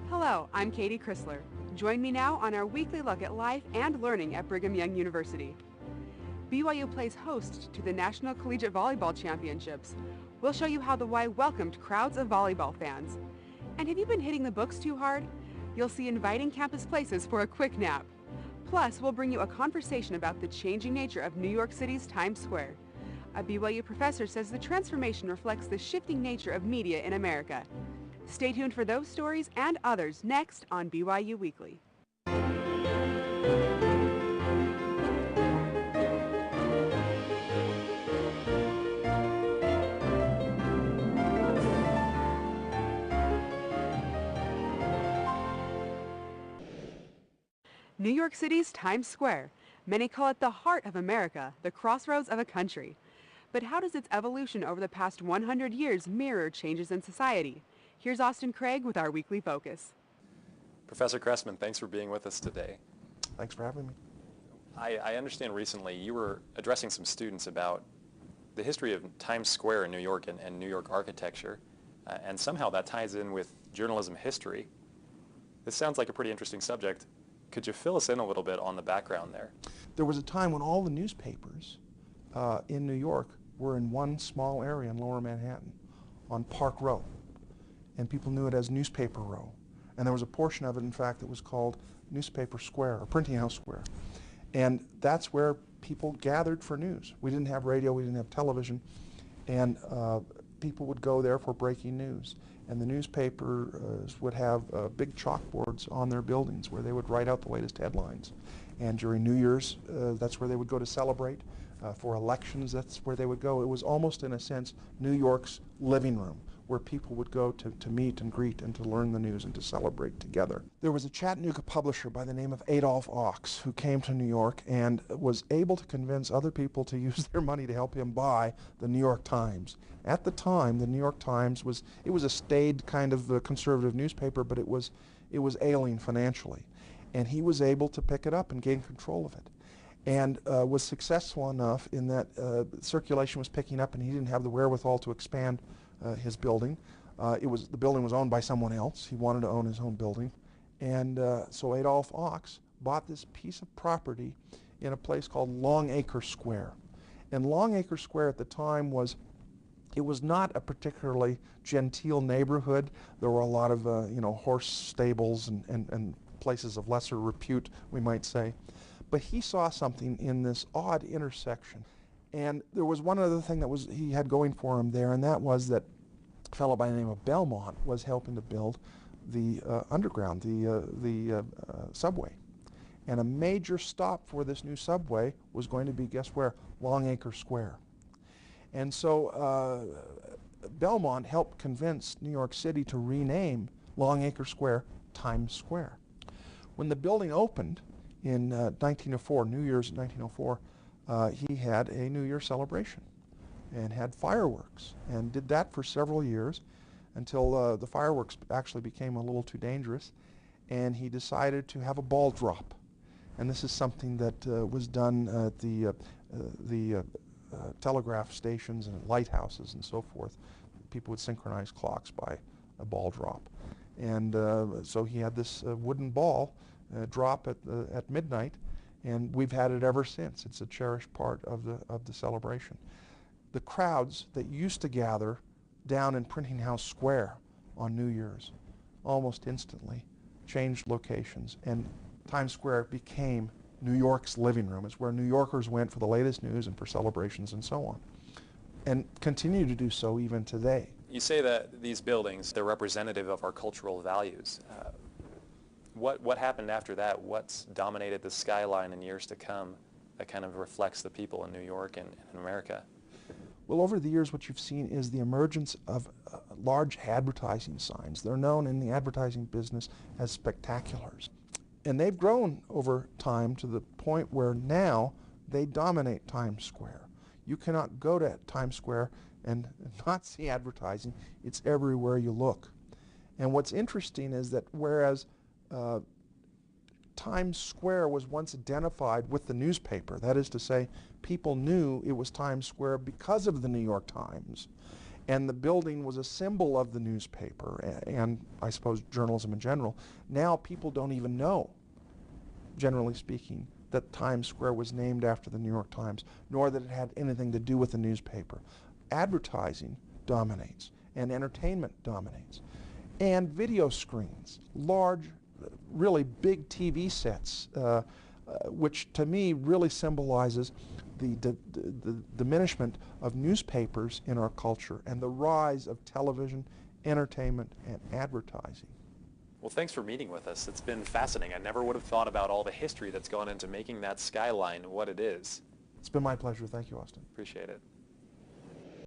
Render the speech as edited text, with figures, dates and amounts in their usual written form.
Hello, I'm Katie Chrysler. Join me now on our weekly look at life and learning at Brigham Young University. BYU plays host to the National Collegiate Volleyball Championships. We'll show you how the Y welcomed crowds of volleyball fans. And have you been hitting the books too hard? You'll see inviting campus places for a quick nap. Plus, we'll bring you a conversation about the changing nature of New York City's Times Square. A BYU professor says the transformation reflects the shifting nature of media in America. Stay tuned for those stories and others next on BYU Weekly. New York City's Times Square. Many call it the heart of America, the crossroads of a country. But how does its evolution over the past 100 years mirror changes in society? Here's Austin Craig with our weekly focus. Professor Cressman, thanks for being with us today. Thanks for having me. I understand recently you were addressing some students about the history of Times Square in New York and New York architecture, and somehow that ties in with journalism history. This sounds like a pretty interesting subject. Could you fill us in a little bit on the background there? There was a time when all the newspapers in New York were in one small area in Lower Manhattan on Park Row, and people knew it as Newspaper Row. And there was a portion of it, in fact, that was called Newspaper Square or Printing House Square. And that's where people gathered for news. We didn't have radio, we didn't have television, and people would go there for breaking news. And the newspapers would have big chalkboards on their buildings where they would write out the latest headlines. And during New Year's, that's where they would go to celebrate. For elections, that's where they would go. It was almost, in a sense, New York's living room, where people would go to meet and greet and to learn the news and to celebrate together. There was a Chattanooga publisher by the name of Adolph Ochs who came to New York and was able to convince other people to use their money to help him buy the New York Times. At the time, the New York Times was a staid kind of conservative newspaper, but it was ailing financially. And he was able to pick it up and gain control of it. And was successful enough in that circulation was picking up and he didn't have the wherewithal to expand his building. The building was owned by someone else. He wanted to own his own building. And so Adolph Ochs bought this piece of property in a place called Longacre Square. And Longacre Square at the time was not a particularly genteel neighborhood. There were a lot of horse stables and places of lesser repute, we might say. But he saw something in this odd intersection. And there was one other thing that he had going for him there, and that was that a fellow by the name of Belmont was helping to build the underground, the subway. And a major stop for this new subway was going to be, guess where? Longacre Square. And so Belmont helped convince New York City to rename Longacre Square Times Square. When the building opened in 1904, New Year's 1904, he had a New Year celebration and had fireworks and did that for several years until the fireworks actually became a little too dangerous, and he decided to have a ball drop. And this is something that was done at the telegraph stations and lighthouses and so forth. People would synchronize clocks by a ball drop. And so he had this wooden ball drop at midnight, and we've had it ever since. It's a cherished part of the celebration. The crowds that used to gather down in Printing House Square on New Year's almost instantly changed locations, and Times Square became New York's living room. It's where New Yorkers went for the latest news and for celebrations and so on, and continue to do so even today. You say that these buildings, they're representative of our cultural values. What happened after that? What's dominated the skyline in years to come that kind of reflects the people in New York and in America? Well, over the years, what you've seen is the emergence of large advertising signs. They're known in the advertising business as spectaculars. And they've grown over time to the point where now they dominate Times Square. You cannot go to Times Square and not see advertising. It's everywhere you look. And what's interesting is that whereas Times Square was once identified with the newspaper, that is to say, people knew it was Times Square because of the New York Times, and the building was a symbol of the newspaper and I suppose journalism in general. Now people don't even know, generally speaking, that Times Square was named after the New York Times, nor that it had anything to do with the newspaper. Advertising dominates, and entertainment dominates. And video screens, large, really big TV sets, which to me really symbolizes the diminishment of newspapers in our culture and the rise of television, entertainment, and advertising. Well, thanks for meeting with us. It's been fascinating. I never would have thought about all the history that's gone into making that skyline what it is. It's been my pleasure. Thank you, Austin. Appreciate it.